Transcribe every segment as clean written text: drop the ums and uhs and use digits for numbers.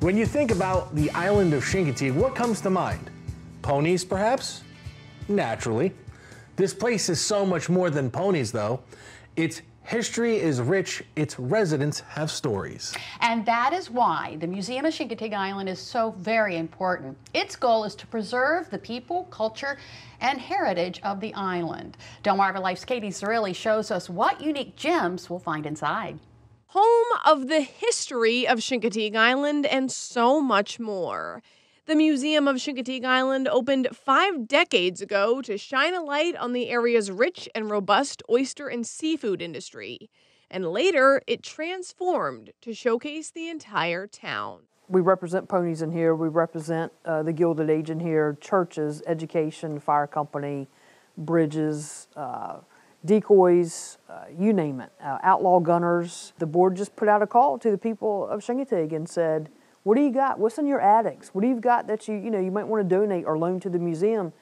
When you think about the island of Chincoteague, what comes to mind? Ponies, perhaps? Naturally. This place is so much more than ponies, though. Its history is rich, its residents have stories. And that is why the Museum of Chincoteague Island is so very important. Its goal is to preserve the people, culture, and heritage of the island. Delmarva Life's Katie Zerilli shows us what unique gems we'll find inside. Home of the history of Chincoteague Island and so much more. The Museum of Chincoteague Island opened 5 decades ago to shine a light on the area's rich and robust oyster and seafood industry. And later, it transformed to showcase the entire town. We represent ponies in here, we represent the Gilded Age in here, churches, education, fire company, bridges, decoys, you name it, outlaw gunners. The board just put out a call to the people of Chincoteague and said, what do you got? What's in your attics? What do you got that you might want to donate or loan to the museum?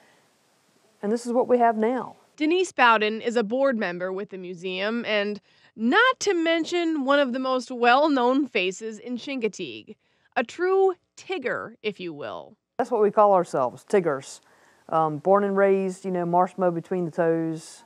And this is what we have now. Denise Bowden is a board member with the museum and not to mention one of the most well-known faces in Chincoteague. A true Tigger, if you will. That's what we call ourselves, Tiggers. Born and raised, marshmallow between the toes.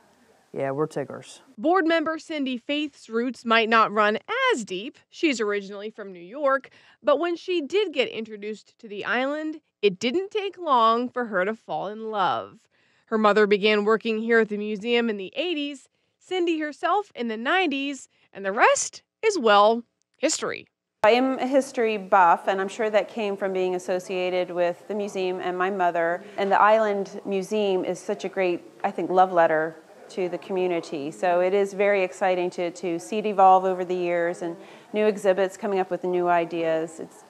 Yeah, we're Tiggers. Board member Cindy Faith's roots might not run as deep. She's originally from New York, but when she did get introduced to the island, it didn't take long for her to fall in love. Her mother began working here at the museum in the 80s, Cindy herself in the 90s, and the rest is, well, history. I am a history buff, and I'm sure that came from being associated with the museum and my mother. And the Island Museum is such a great, I think, love letter to the community. So it is very exciting to see it evolve over the years and new exhibits coming up with new ideas. It's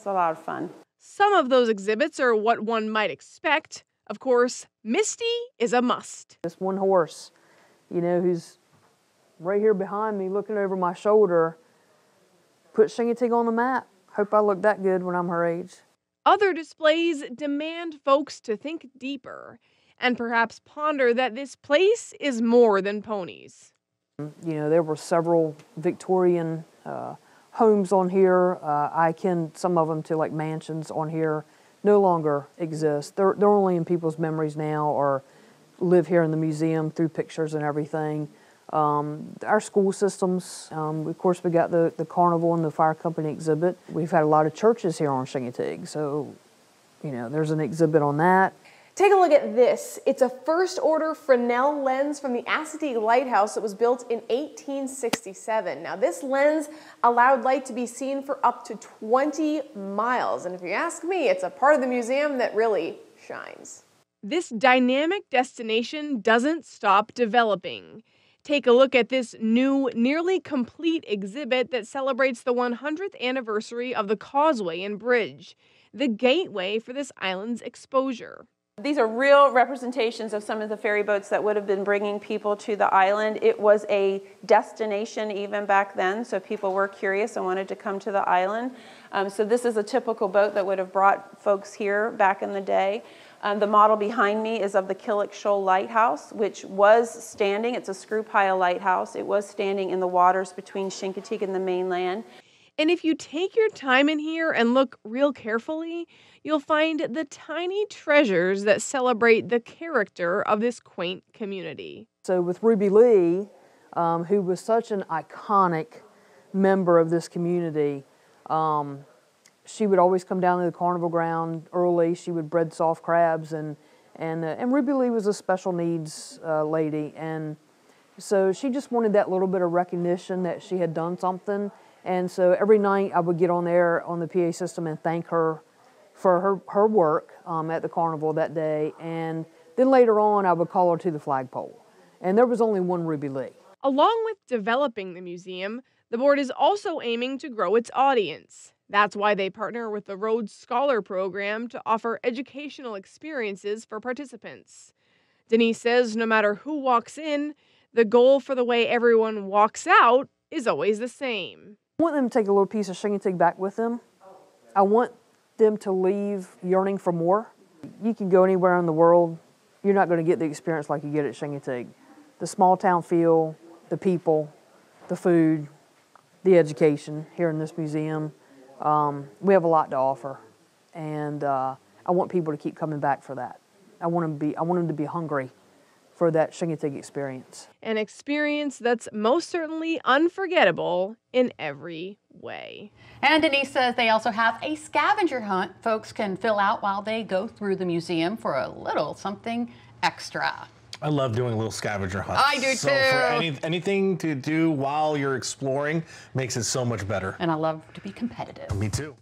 a lot of fun. Some of those exhibits are what one might expect. Of course, Misty is a must. This one horse, who's right here behind me looking over my shoulder, put Chincoteague on the map. Hope I look that good when I'm her age. Other displays demand folks to think deeper and perhaps ponder that this place is more than ponies. There were several Victorian homes on here. Some of them to like mansions on here no longer exist. They're only in people's memories now or live here in the museum through pictures and everything. Our school systems, of course we got the carnival and the fire company exhibit. We've had a lot of churches here on Chincoteague, so there's an exhibit on that. Take a look at this. It's a first-order Fresnel lens from the Assateague Lighthouse that was built in 1867. Now, this lens allowed light to be seen for up to 20 miles. And if you ask me, it's a part of the museum that really shines. This dynamic destination doesn't stop developing. Take a look at this new, nearly complete exhibit that celebrates the 100th anniversary of the Causeway and Bridge, the gateway for this island's exposure. These are real representations of some of the ferry boats that would have been bringing people to the island. It was a destination even back then, so people were curious and wanted to come to the island. So this is a typical boat that would have brought folks here back in the day. The model behind me is of the Killick Shoal Lighthouse, which was standing. It's a screw pile lighthouse. It was standing in the waters between Chincoteague and the mainland. And if you take your time in here and look real carefully, you'll find the tiny treasures that celebrate the character of this quaint community. So with Ruby Lee, who was such an iconic member of this community, she would always come down to the carnival ground early. She would bread soft crabs, and Ruby Lee was a special needs lady, and so she just wanted that little bit of recognition that she had done something. And so every night I would get on there on the PA system and thank her for her work at the carnival that day. And then later on I would call her to the flagpole. And there was only one Ruby Lee. Along with developing the museum, the board is also aiming to grow its audience. That's why they partner with the Rhodes Scholar Program to offer educational experiences for participants. Denise says no matter who walks in, the goal for the way everyone walks out is always the same. I want them to take a little piece of Chincoteague back with them. I want them to leave yearning for more. You can go anywhere in the world, you're not going to get the experience like you get at Chincoteague. The small town feel, the people, the food, the education here in this museum. We have a lot to offer, and I want people to keep coming back for that. I want them to be hungry for that Chincoteague experience. An experience that's most certainly unforgettable in every way. And Denise says they also have a scavenger hunt folks can fill out while they go through the museum for a little something extra. I love doing little scavenger hunts. I do so too. For anything to do while you're exploring makes it so much better. And I love to be competitive. Me too.